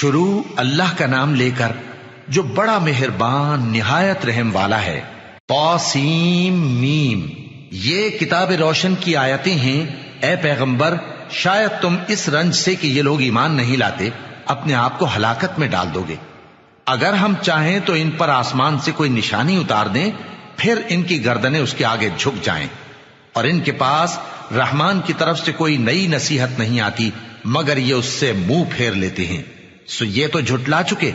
شروع اللہ کا نام لے کر جو بڑا مہربان نہایت رحم والا ہے۔ طاسیم میم، یہ کتاب روشن کی آیتیں ہیں۔ اے پیغمبر، شاید تم اس رنج سے کہ یہ لوگ ایمان نہیں لاتے اپنے آپ کو ہلاکت میں ڈال دو گے۔ اگر ہم چاہیں تو ان پر آسمان سے کوئی نشانی اتار دیں، پھر ان کی گردنیں اس کے آگے جھک جائیں، اور ان کے پاس رحمان کی طرف سے کوئی نئی نصیحت نہیں آتی مگر یہ اس سے منہ پھیر لیتے ہیں۔ سو یہ تو جھٹلا چکے،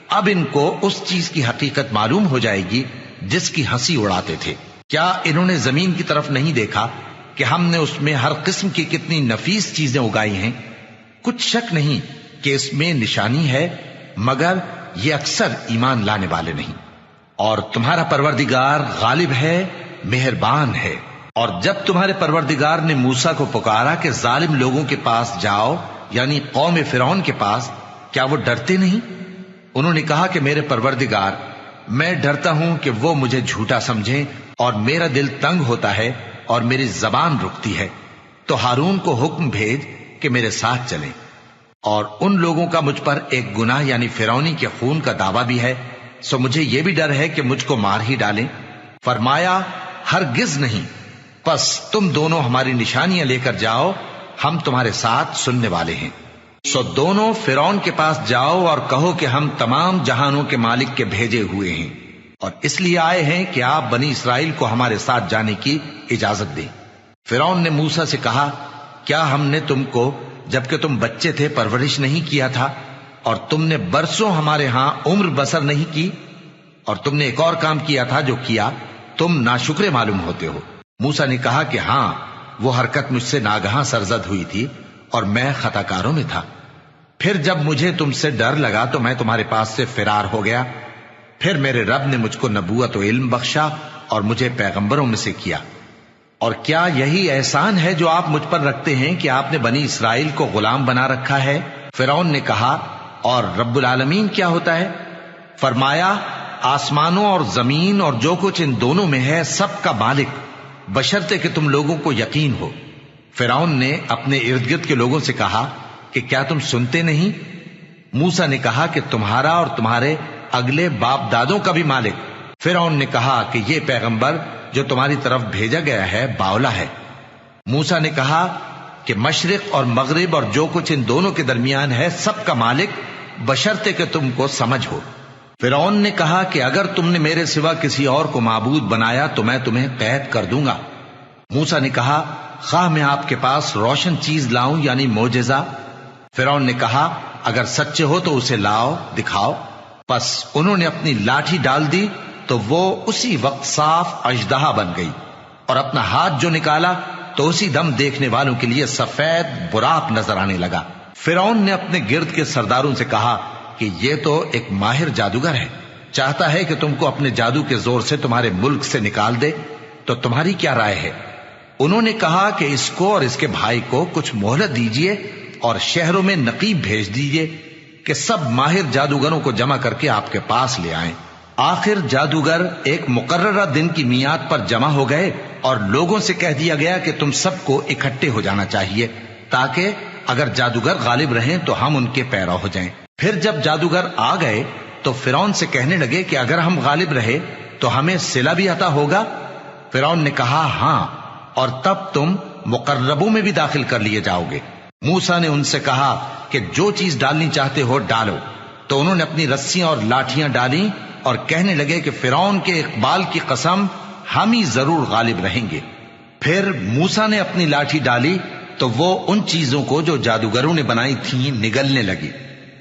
اب ان کو اس چیز کی حقیقت معلوم ہو جائے گی جس کی ہنسی اڑاتے تھے۔ کیا انہوں نے زمین کی طرف نہیں دیکھا کہ ہم نے اس میں ہر قسم کی کتنی نفیس چیزیں اگائی ہیں؟ کچھ شک نہیں کہ اس میں نشانی ہے، مگر یہ اکثر ایمان لانے والے نہیں۔ اور تمہارا پروردگار غالب ہے، مہربان ہے۔ اور جب تمہارے پروردگار نے موسیٰ کو پکارا کہ ظالم لوگوں کے پاس جاؤ، یعنی قوم فرعون کے پاس، کیا وہ ڈرتے نہیں؟ انہوں نے کہا کہ میرے پروردگار، میں ڈرتا ہوں کہ وہ مجھے جھوٹا سمجھیں، اور میرا دل تنگ ہوتا ہے اور میری زبان رکتی ہے، تو ہارون کو حکم بھیج کہ میرے ساتھ چلیں۔ اور ان لوگوں کا مجھ پر ایک گناہ یعنی فرعونی کے خون کا دعویٰ بھی ہے، سو مجھے یہ بھی ڈر ہے کہ مجھ کو مار ہی ڈالیں۔ فرمایا ہرگز نہیں، پس تم دونوں ہماری نشانیاں لے کر جاؤ، ہم تمہارے ساتھ سننے والے ہیں۔ سو دونوں فرعون کے پاس جاؤ اور کہو کہ ہم تمام جہانوں کے مالک کے بھیجے ہوئے ہیں، اور اس لیے آئے ہیں کہ آپ بنی اسرائیل کو ہمارے ساتھ جانے کی اجازت دیں۔ فرعون نے موسیٰ سے کہا، کیا ہم نے تم کو جبکہ تم بچے تھے پرورش نہیں کیا تھا، اور تم نے برسوں ہمارے ہاں عمر بسر نہیں کی؟ اور تم نے ایک اور کام کیا تھا جو کیا، تم ناشکرے معلوم ہوتے ہو۔ موسیٰ نے کہا کہ ہاں، وہ حرکت مجھ سے ناگہاں سرزد ہوئی تھی اور میں خطا کاروں میں تھا۔ پھر جب مجھے تم سے ڈر لگا تو میں تمہارے پاس سے فرار ہو گیا۔ پھر میرے رب نے مجھ کو نبوت و علم بخشا اور مجھے پیغمبروں میں سے کیا۔ اور کیا یہی احسان ہے جو آپ مجھ پر رکھتے ہیں کہ آپ نے بنی اسرائیل کو غلام بنا رکھا ہے؟ فرعون نے کہا، اور رب العالمین کیا ہوتا ہے؟ فرمایا، آسمانوں اور زمین اور جو کچھ ان دونوں میں ہے سب کا مالک، بشرطے کہ تم لوگوں کو یقین ہو۔ فرعون نے اپنے ارد گرد کے لوگوں سے کہا کہ کیا تم سنتے نہیں؟ موسیٰ نے کہا کہ تمہارا اور تمہارے اگلے باپ دادوں کا بھی مالک۔ فرعون نے کہا کہ یہ پیغمبر جو تمہاری طرف بھیجا گیا ہے باولا ہے۔ موسیٰ نے کہا کہ مشرق اور مغرب اور جو کچھ ان دونوں کے درمیان ہے سب کا مالک، بشرطے کہ تم کو سمجھ ہو۔ فرعون نے کہا کہ اگر تم نے میرے سوا کسی اور کو معبود بنایا تو میں تمہیں قید کر دوں گا۔ موسیٰ نے کہا، خواہ میں آپ کے پاس روشن چیز لاؤں یعنی معجزہ؟ فرعون نے کہا، اگر سچے ہو تو اسے لاؤ، دکھاؤ۔ پس انہوں نے اپنی لاٹھی ڈال دی تو وہ اسی وقت صاف اژدہا بن گئی، اور اپنا ہاتھ جو نکالا تو اسی دم دیکھنے والوں کے لیے سفید براق نظر آنے لگا۔ فرعون نے اپنے گرد کے سرداروں سے کہا کہ یہ تو ایک ماہر جادوگر ہے، چاہتا ہے کہ تم کو اپنے جادو کے زور سے تمہارے ملک سے نکال دے، تو تمہاری کیا رائے ہے؟ انہوں نے کہا کہ اس کو اور اس کے بھائی کو کچھ مہلت دیجیے اور شہروں میں نقیب بھیج دیجیے کہ سب ماہر جادوگروں کو جمع کر کے آپ کے پاس لے آئیں۔ آخر جادوگر ایک مقررہ دن کی میعاد پر جمع ہو گئے اور لوگوں سے کہہ دیا گیا کہ تم سب کو اکٹھے ہو جانا چاہیے تاکہ اگر جادوگر غالب رہیں تو ہم ان کے پیرو ہو جائیں۔ پھر جب جادوگر آ گئے تو فرعون سے کہنے لگے کہ اگر ہم غالب رہے تو ہمیں صلہ بھی عطا ہوگا؟ فرعون نے کہا، ہاں، اور تب تم مقربوں میں بھی داخل کر لیے جاؤ گے۔ موسیٰ نے ان سے کہا کہ جو چیز ڈالنی چاہتے ہو ڈالو، تو انہوں نے اپنی رسیاں اور لاٹھیاں ڈالیں اور کہنے لگے کہ فرعون کے اقبال کی قسم، ہم ہی ضرور غالب رہیں گے۔ پھر موسیٰ نے اپنی لاٹھی ڈالی تو وہ ان چیزوں کو جو جادوگروں نے بنائی تھیں نگلنے لگی۔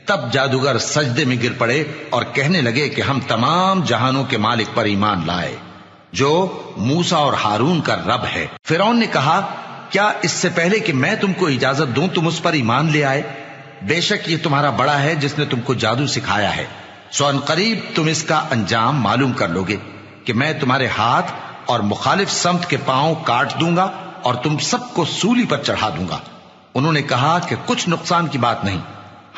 تب جادوگر سجدے میں گر پڑے اور کہنے لگے کہ ہم تمام جہانوں کے مالک پر ایمان لائے جو موسیٰ اور ہارون کا رب ہے۔ فرعون نے کہا، کیا اس سے پہلے کہ میں تم کو اجازت دوں تم اس پر ایمان لے آئے؟ بے شک یہ تمہارا بڑا ہے جس نے تم کو جادو سکھایا ہے، سو ان قریب تم اس کا انجام معلوم کر لو گے کہ میں تمہارے ہاتھ اور مخالف سمت کے پاؤں کاٹ دوں گا اور تم سب کو سولی پر چڑھا دوں گا۔ انہوں نے کہا کہ کچھ نقصان کی بات نہیں،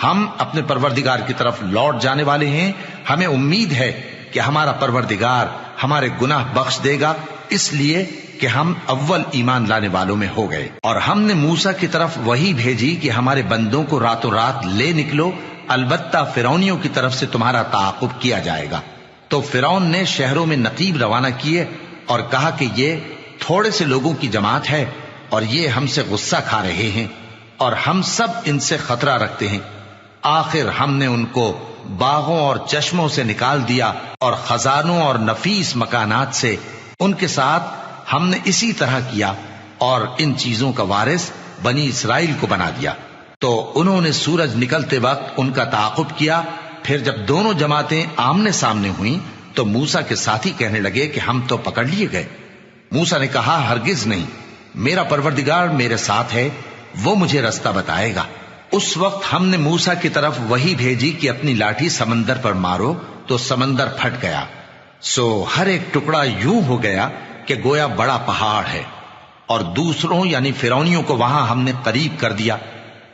ہم اپنے پروردگار کی طرف لوٹ جانے والے ہیں، ہمیں امید ہے کہ ہمارا پروردگار ہمارے گناہ بخش دے گا، اس لیے کہ ہم اول ایمان لانے والوں میں ہو گئے۔ اور ہم نے موسیٰ کی طرف وحی بھیجی کہ ہمارے بندوں کو راتوں رات لے نکلو البتہ فرعونیوں کی طرف سے تمہارا تعاقب کیا جائے گا۔ تو فرعون نے شہروں میں نقیب روانہ کیے اور کہا کہ یہ تھوڑے سے لوگوں کی جماعت ہے اور یہ ہم سے غصہ کھا رہے ہیں اور ہم سب ان سے خطرہ رکھتے ہیں۔ آخر ہم نے ان کو باغوں اور چشموں سے نکال دیا اور خزانوں اور نفیس مکانات سے۔ ان کے ساتھ ہم نے اسی طرح کیا اور ان چیزوں کا وارث بنی اسرائیل کو بنا دیا۔ تو انہوں نے سورج نکلتے وقت ان کا تعاقب کیا۔ پھر جب دونوں جماعتیں آمنے سامنے ہوئیں تو موسیٰ کے ساتھی کہنے لگے کہ ہم تو پکڑ لیے گئے۔ موسیٰ نے کہا ہرگز نہیں، میرا پروردگار میرے ساتھ ہے، وہ مجھے رستہ بتائے گا۔ اس وقت ہم نے موسیٰ کی طرف وحی بھیجی کہ اپنی لاٹھی سمندر پر مارو، تو سمندر پھٹ گیا، سو ہر ایک ٹکڑا یوں ہو گیا کہ گویا بڑا پہاڑ ہے، اور دوسروں یعنی فرعونیوں کو وہاں ہم نے قریب کر دیا،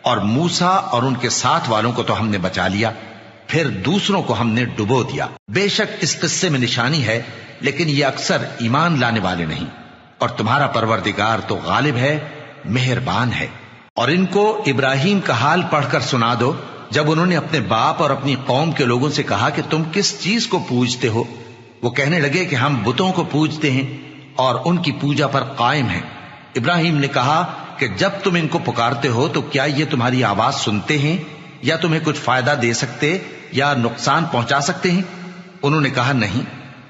اور موسیٰ اور ان کے ساتھ والوں کو تو ہم نے بچا لیا، پھر دوسروں کو ہم نے ڈبو دیا۔ بے شک اس قصے میں نشانی ہے، لیکن یہ اکثر ایمان لانے والے نہیں، اور تمہارا پروردگار تو غالب ہے، مہربان ہے۔ اور ان کو ابراہیم کا حال پڑھ کر سنا دو جب انہوں نے اپنے باپ اور اپنی قوم کے لوگوں سے کہا کہ تم کس چیز کو پوجتے ہو؟ وہ کہنے لگے کہ ہم بتوں کو پوجتے ہیں اور ان کی پوجا پر قائم ہیں۔ ابراہیم نے کہا کہ جب تم ان کو پکارتے ہو تو کیا یہ تمہاری آواز سنتے ہیں یا تمہیں کچھ فائدہ دے سکتے یا نقصان پہنچا سکتے ہیں؟ انہوں نے کہا نہیں،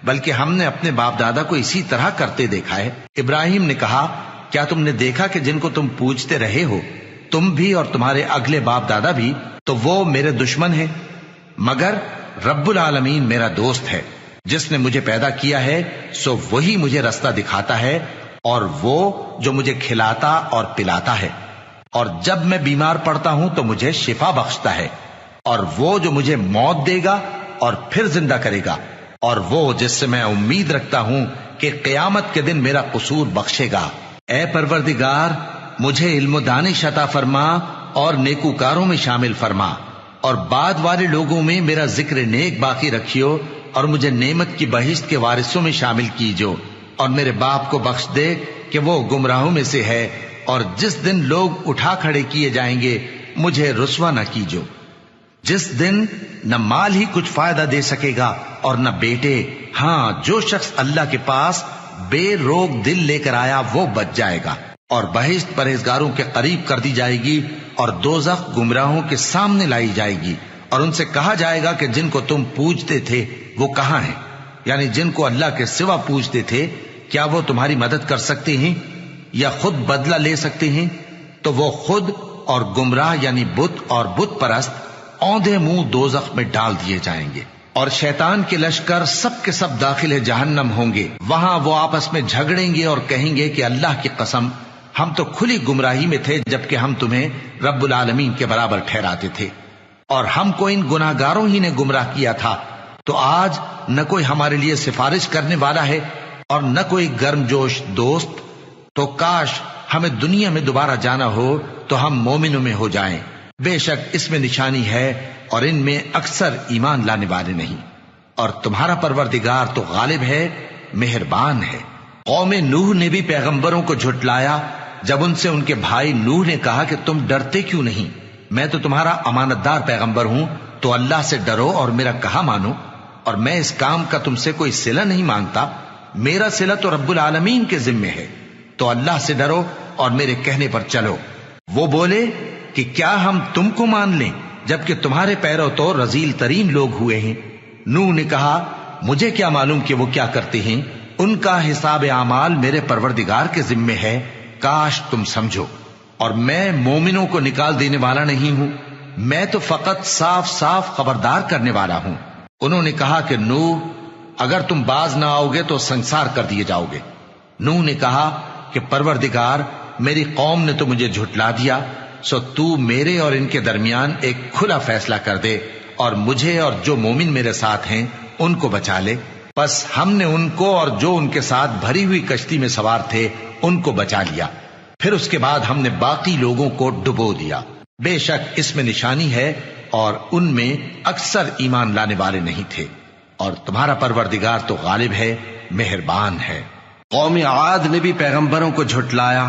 بلکہ ہم نے اپنے باپ دادا کو اسی طرح کرتے دیکھا ہے۔ ابراہیم نے کہا کیا تم نے دیکھا کہ جن کو تم پوجتے رہے ہو، تم بھی اور تمہارے اگلے باپ دادا بھی، تو وہ میرے دشمن ہیں، مگر رب العالمین میرا دوست ہے۔ جس نے مجھے پیدا کیا ہے سو وہی مجھے رستہ دکھاتا ہے، اور وہ جو مجھے کھلاتا اور پلاتا ہے، اور جب میں بیمار پڑتا ہوں تو مجھے شفا بخشتا ہے، اور وہ جو مجھے موت دے گا اور پھر زندہ کرے گا، اور وہ جس سے میں امید رکھتا ہوں کہ قیامت کے دن میرا قصور بخشے گا۔ اے پروردگار، مجھے علم و دانش عطا فرما اور نیکوکاروں میں شامل فرما، اور بعد والے لوگوں میں میرا ذکر نیک باقی رکھیو، اور مجھے نعمت کی بہشت کے وارثوں میں شامل کیجو، اور میرے باپ کو بخش دے کہ وہ گمراہوں میں سے ہے، اور جس دن لوگ اٹھا کھڑے کیے جائیں گے مجھے رسوا نہ کیجو، جس دن نہ مال ہی کچھ فائدہ دے سکے گا اور نہ بیٹے۔ ہاں، جو شخص اللہ کے پاس بے روک دل لے کر آیا وہ بچ جائے گا، اور بہشت پرہیزگاروں کے قریب کر دی جائے گی، اور دوزخ گمراہوں کے سامنے لائی جائے گی، اور ان سے کہا جائے گا کہ جن کو تم پوجتے تھے وہ کہاں ہیں؟ یعنی جن کو اللہ کے سوا پوجتے تھے، کیا وہ تمہاری مدد کر سکتے ہیں یا خود بدلہ لے سکتے ہیں؟ تو وہ خود اور گمراہ یعنی بت اور بت پرست اوندھے منہ دوزخ میں ڈال دیے جائیں گے، اور شیطان کے لشکر سب کے سب داخل جہنم ہوں گے۔ وہاں وہ آپس میں جھگڑیں گے اور کہیں گے کہ اللہ کی قسم، ہم تو کھلی گمراہی میں تھے جبکہ ہم تمہیں رب العالمین کے برابر ٹھہراتے تھے، اور ہم کو ان گناہگاروں ہی نے گمراہ کیا تھا، تو آج نہ کوئی ہمارے لیے سفارش کرنے والا ہے اور نہ کوئی گرم جوش دوست۔ تو کاش ہمیں دنیا میں دوبارہ جانا ہو تو ہم مومنوں میں ہو جائیں۔ بے شک اس میں نشانی ہے اور ان میں اکثر ایمان لانے والے نہیں، اور تمہارا پروردگار تو غالب ہے، مہربان ہے۔ قوم نوح نے بھی پیغمبروں کو جھٹلایا جب ان سے ان کے بھائی نوح نے کہا کہ تم ڈرتے کیوں نہیں؟ میں تو تمہارا امانت دار پیغمبر ہوں، تو اللہ سے ڈرو اور میرا کہا مانو، اور میں اس کام کا تم سے کوئی صلہ نہیں مانگتا، میرا صلہ تو رب العالمین کے ذمے ہے، تو اللہ سے ڈرو اور میرے کہنے پر چلو۔ وہ بولے کہ کیا ہم تم کو مان لیں جبکہ تمہارے پیرو تو رذیل ترین لوگ ہوئے ہیں؟ نوح نے کہا مجھے کیا معلوم کہ وہ کیا کرتے ہیں، ان کا حساب اعمال میرے پروردگار کے ذمے ہے، کاش تم سمجھو۔ اور میں مومنوں کو نکال دینے والا نہیں ہوں، میں تو فقط صاف صاف خبردار کرنے والا ہوں۔ انہوں نے کہا کہ نوح، اگر تم باز نہ آؤ گے تو سنسار کر دیے جاؤ گے۔ نوح نے کہا کہ پروردگار، میری قوم نے تو مجھے جھٹلا دیا، سو تو میرے اور ان کے درمیان ایک کھلا فیصلہ کر دے، اور مجھے اور جو مومن میرے ساتھ ہیں ان کو بچا لے۔ بس ہم نے ان کو اور جو ان کے ساتھ بھری ہوئی کشتی میں سوار تھے ان کو بچا لیا، پھر اس کے بعد ہم نے باقی لوگوں کو ڈبو دیا۔ بے شک اس میں نشانی ہے اور ان میں اکثر ایمان لانے والے نہیں تھے، اور تمہارا پروردگار تو غالب ہے، مہربان ہے۔ قوم عاد نے بھی پیغمبروں کو جھٹلایا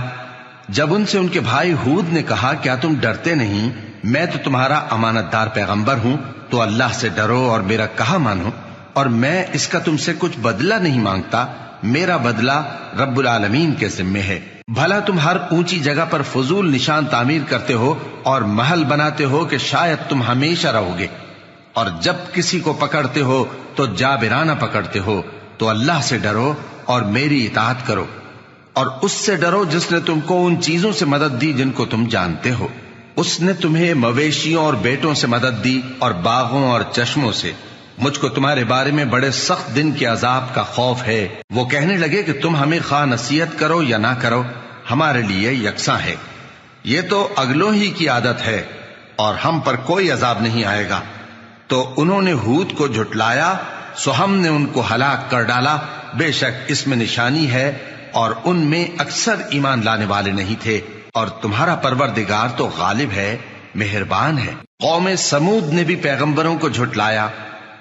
جب ان سے ان کے بھائی ہود نے کہا کیا تم ڈرتے نہیں؟ میں تو تمہارا امانت دار پیغمبر ہوں، تو اللہ سے ڈرو اور میرا کہا مانو، اور میں اس کا تم سے کچھ بدلہ نہیں مانگتا، میرا بدلہ رب العالمین کے ذمے ہے۔ بھلا تم ہر اونچی جگہ پر فضول نشان تعمیر کرتے ہو اور محل بناتے ہو کہ شاید تم ہمیشہ رہو گے، اور جب کسی کو پکڑتے ہو تو جابرانہ پکڑتے ہو، تو اللہ سے ڈرو اور میری اطاعت کرو، اور اس سے ڈرو جس نے تم کو ان چیزوں سے مدد دی جن کو تم جانتے ہو۔ اس نے تمہیں مویشیوں اور بیٹوں سے مدد دی اور باغوں اور چشموں سے۔ مجھ کو تمہارے بارے میں بڑے سخت دن کے عذاب کا خوف ہے۔ وہ کہنے لگے کہ تم ہمیں خواہ نصیحت کرو یا نہ کرو، ہمارے لیے یکساں ہے، یہ تو اگلوں ہی کی عادت ہے، اور ہم پر کوئی عذاب نہیں آئے گا۔ تو انہوں نے ہود کو جھٹلایا، سو ہم نے ان کو ہلاک کر ڈالا۔ بے شک اس میں نشانی ہے، اور ان میں اکثر ایمان لانے والے نہیں تھے، اور تمہارا پروردگار تو غالب ہے، مہربان ہے۔ قوم سمود نے بھی پیغمبروں کو جھٹلایا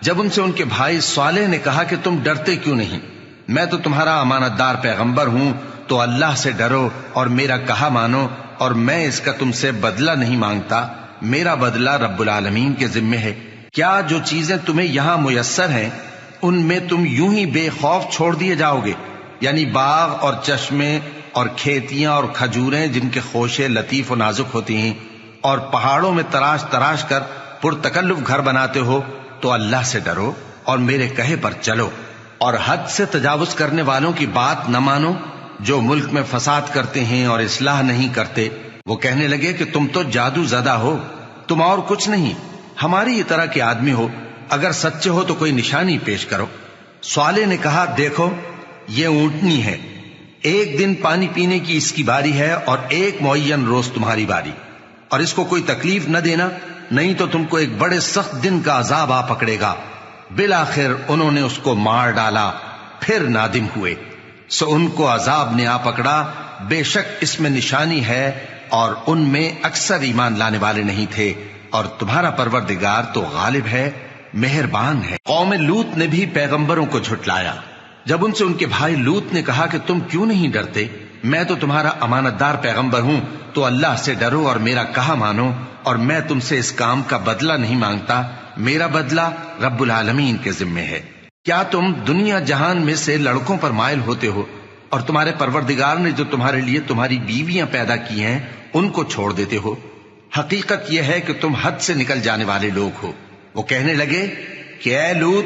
جب ان سے ان کے بھائی صالح نے کہا کہ تم ڈرتے کیوں نہیں، میں تو تمہارا امانت دار پیغمبر ہوں، تو اللہ سے ڈرو اور میرا کہا مانو، اور میں اس کا تم سے بدلہ نہیں مانگتا، میرا بدلہ رب العالمین کے ذمے ہے۔ کیا جو چیزیں تمہیں یہاں میسر ہیں ان میں تم یوں ہی بے خوف چھوڑ دیے جاؤ گے؟ یعنی باغ اور چشمے اور کھیتیاں اور کھجوریں جن کے خوشے لطیف و نازک ہوتی ہیں، اور پہاڑوں میں تراش تراش کر پرتکلف گھر بناتے ہو، تو اللہ سے ڈرو اور میرے کہے پر چلو، اور حد سے تجاوز کرنے والوں کی بات نہ مانو جو ملک میں فساد کرتے ہیں اور اصلاح نہیں کرتے۔ وہ کہنے لگے کہ تم تو جادو زدہ ہو، تم اور کچھ نہیں، ہماری ہی طرح کے آدمی ہو، اگر سچے ہو تو کوئی نشانی پیش کرو۔ صالح نے کہا دیکھو یہ اونٹنی ہے، ایک دن پانی پینے کی اس کی باری ہے اور ایک معین روز تمہاری باری، اور اس کو کوئی تکلیف نہ دینا، نہیں تو تم کو ایک بڑے سخت دن کا عذاب آ پکڑے گا۔ بالآخر انہوں نے اس کو مار ڈالا، پھر نادم ہوئے، سو ان کو عذاب نے آ پکڑا۔ بے شک اس میں نشانی ہے، اور ان میں اکثر ایمان لانے والے نہیں تھے، اور تمہارا پروردگار تو غالب ہے، مہربان ہے۔ قوم لوط نے بھی پیغمبروں کو جھٹلایا جب ان سے ان کے بھائی لوط نے کہا کہ تم کیوں نہیں ڈرتے، میں تو تمہارا امانت دار پیغمبر ہوں، تو اللہ سے ڈرو اور میرا کہا مانو، اور میں تم سے اس کام کا بدلہ نہیں مانگتا، میرا بدلہ رب العالمین کے ذمے ہے۔ کیا تم دنیا جہان میں سے لڑکوں پر مائل ہوتے ہو، اور تمہارے پروردگار نے جو تمہارے لیے تمہاری بیویاں پیدا کی ہیں ان کو چھوڑ دیتے ہو؟ حقیقت یہ ہے کہ تم حد سے نکل جانے والے لوگ ہو۔ وہ کہنے لگے کہ اے لوط،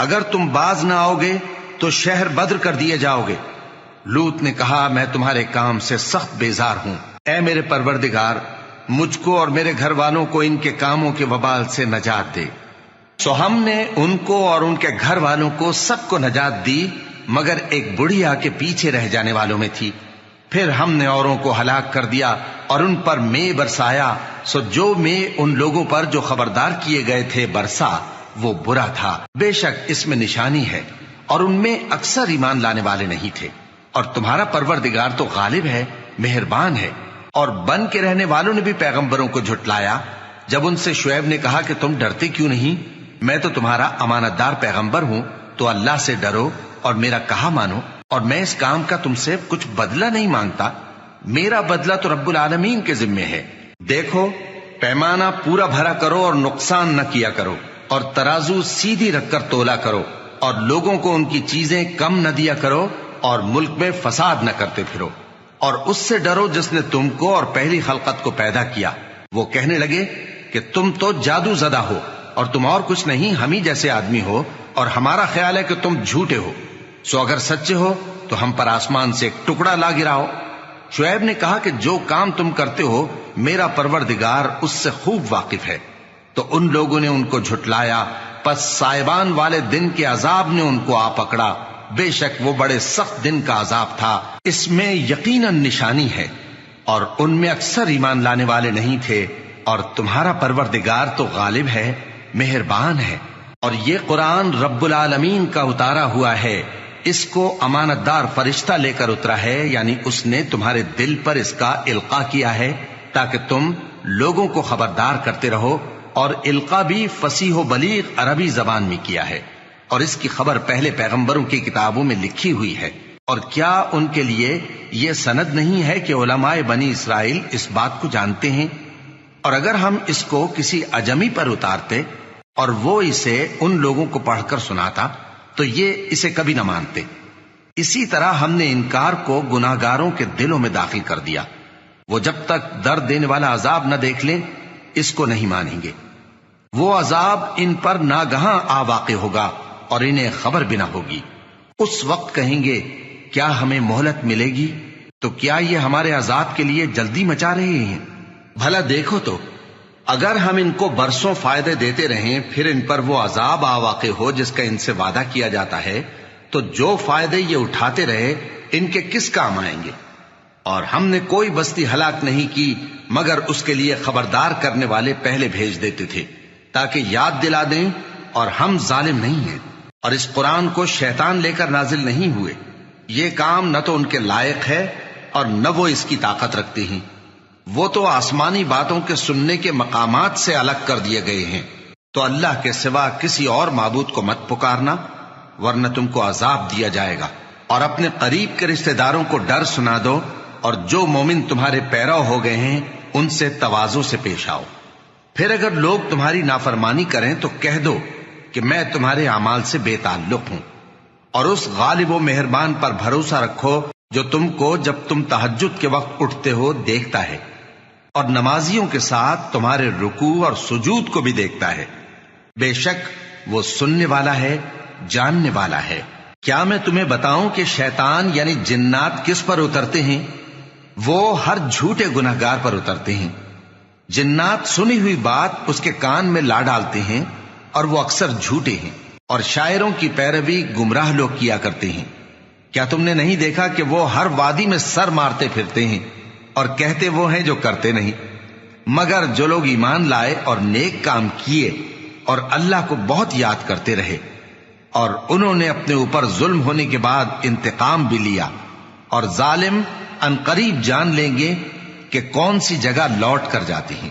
اگر تم باز نہ آؤ گے تو شہر بدر کر دیے جاؤ گے۔ لوط نے کہا میں تمہارے کام سے سخت بیزار ہوں، اے میرے پروردگار مجھ کو اور میرے گھر والوں کو ان کے کاموں کے وبال سے نجات دے۔ سو ہم نے ان کو اور ان کے گھر والوں کو سب کو نجات دی، مگر ایک بڑھیا کے پیچھے رہ جانے والوں میں تھی۔ پھر ہم نے اوروں کو ہلاک کر دیا اور ان پر مے برسایا، سو جو مے ان لوگوں پر جو خبردار کیے گئے تھے برسا، وہ برا تھا۔ بے شک اس میں نشانی ہے، اور ان میں اکثر ایمان لانے والے نہیں تھے، اور تمہارا پروردگار تو غالب ہے، مہربان ہے۔ اور بن کے رہنے والوں نے بھی پیغمبروں کو جھٹلایا جب ان سے شعیب نے کہا کہ تم ڈرتے کیوں نہیں، میں تو تمہارا امانت دار پیغمبر ہوں، تو اللہ سے ڈرو اور میرا کہا مانو، اور میں اس کام کا تم سے کچھ بدلہ نہیں مانگتا، میرا بدلہ تو رب العالمین کے ذمے ہے۔ دیکھو پیمانہ پورا بھرا کرو اور نقصان نہ کیا کرو، اور ترازو سیدھی رکھ کر تولا کرو، اور لوگوں کو ان کی چیزیں کم نہ دیا کرو، اور ملک میں فساد نہ کرتے پھرو، اور اس سے ڈرو جس نے تم کو اور پہلی خلقت کو پیدا کیا۔ وہ کہنے لگے کہ تم تو جادو زدہ ہو، اور تم اور کچھ نہیں، ہم ہی جیسے آدمی ہو، اور ہمارا خیال ہے کہ تم جھوٹے ہو، سو اگر سچے ہو تو ہم پر آسمان سے ایک ٹکڑا لا گراؤ۔ شعیب نے کہا کہ جو کام تم کرتے ہو میرا پروردگار اس سے خوب واقف ہے۔ تو ان لوگوں نے ان کو جھٹلایا، پس سائبان والے دن کے عذاب نے ان کو آ پکڑا، بے شک وہ بڑے سخت دن کا عذاب تھا، اس میں یقیناً نشانی ہے، اور ان میں اکثر ایمان لانے والے نہیں تھے، اور تمہارا پروردگار تو غالب ہے، مہربان ہے۔ اور یہ قرآن رب العالمین کا اتارا ہوا ہے، اس کو امانت دار فرشتہ لے کر اترا ہے، یعنی اس نے تمہارے دل پر اس کا القاء کیا ہے تاکہ تم لوگوں کو خبردار کرتے رہو، اور القاء بھی فصیح و بلیغ عربی زبان میں کیا ہے، اور اس کی خبر پہلے پیغمبروں کی کتابوں میں لکھی ہوئی ہے۔ اور کیا ان کے لیے یہ سند نہیں ہے کہ علماء بنی اسرائیل اس بات کو جانتے ہیں؟ اور اگر ہم اس کو کسی اجمی پر اتارتے اور وہ اسے ان لوگوں کو پڑھ کر سناتا تو یہ اسے کبھی نہ مانتے. اسی طرح ہم نے انکار کو گناہگاروں کے دلوں میں داخل کر دیا. وہ جب تک درد دینے والا عذاب نہ دیکھ لیں اس کو نہیں مانیں گے. وہ عذاب ان پر ناگہاں آ واقع ہوگا اور انہیں خبر بھی نہ ہوگی. اس وقت کہیں گے کیا ہمیں مہلت ملے گی؟ تو کیا یہ ہمارے عذاب کے لیے جلدی مچا رہے ہیں؟ بھلا دیکھو تو اگر ہم ان کو برسوں فائدے دیتے رہیں پھر ان پر وہ عذاب آ واقع ہو جس کا ان سے وعدہ کیا جاتا ہے تو جو فائدے یہ اٹھاتے رہے ان کے کس کام آئیں گے؟ اور ہم نے کوئی بستی ہلاک نہیں کی مگر اس کے لیے خبردار کرنے والے پہلے بھیج دیتے تھے تاکہ یاد دلا دیں، اور ہم ظالم نہیں ہیں. اور اس قرآن کو شیطان لے کر نازل نہیں ہوئے. یہ کام نہ تو ان کے لائق ہے اور نہ وہ اس کی طاقت رکھتے ہیں. وہ تو آسمانی باتوں کے سننے کے مقامات سے الگ کر دیے گئے ہیں. تو اللہ کے سوا کسی اور معبود کو مت پکارنا ورنہ تم کو عذاب دیا جائے گا. اور اپنے قریب کے رشتہ داروں کو ڈر سنا دو، اور جو مومن تمہارے پیرو ہو گئے ہیں ان سے تواضع سے پیش آؤ. پھر اگر لوگ تمہاری نافرمانی کریں تو کہہ دو کہ میں تمہارے اعمال سے بے تعلق ہوں، اور اس غالب و مہربان پر بھروسہ رکھو جو تم کو جب تم تہجد کے وقت اٹھتے ہو دیکھتا ہے، اور نمازیوں کے ساتھ تمہارے رکوع اور سجود کو بھی دیکھتا ہے. بے شک وہ سننے والا ہے، جاننے والا ہے. کیا میں تمہیں بتاؤں کہ شیطان یعنی جنات کس پر اترتے ہیں؟ وہ ہر جھوٹے گناہگار پر اترتے ہیں. جنات سنی ہوئی بات اس کے کان میں لا ڈالتے ہیں اور وہ اکثر جھوٹے ہیں، اور شاعروں کی پیروی گمراہ لوگ کیا کرتے ہیں. کیا تم نے نہیں دیکھا کہ وہ ہر وادی میں سر مارتے پھرتے ہیں اور کہتے وہ ہیں جو کرتے نہیں؟ مگر جو لوگ ایمان لائے اور نیک کام کیے اور اللہ کو بہت یاد کرتے رہے اور انہوں نے اپنے اوپر ظلم ہونے کے بعد انتقام بھی لیا، اور ظالم ان قریب جان لیں گے کہ کون سی جگہ لوٹ کر جاتے ہیں.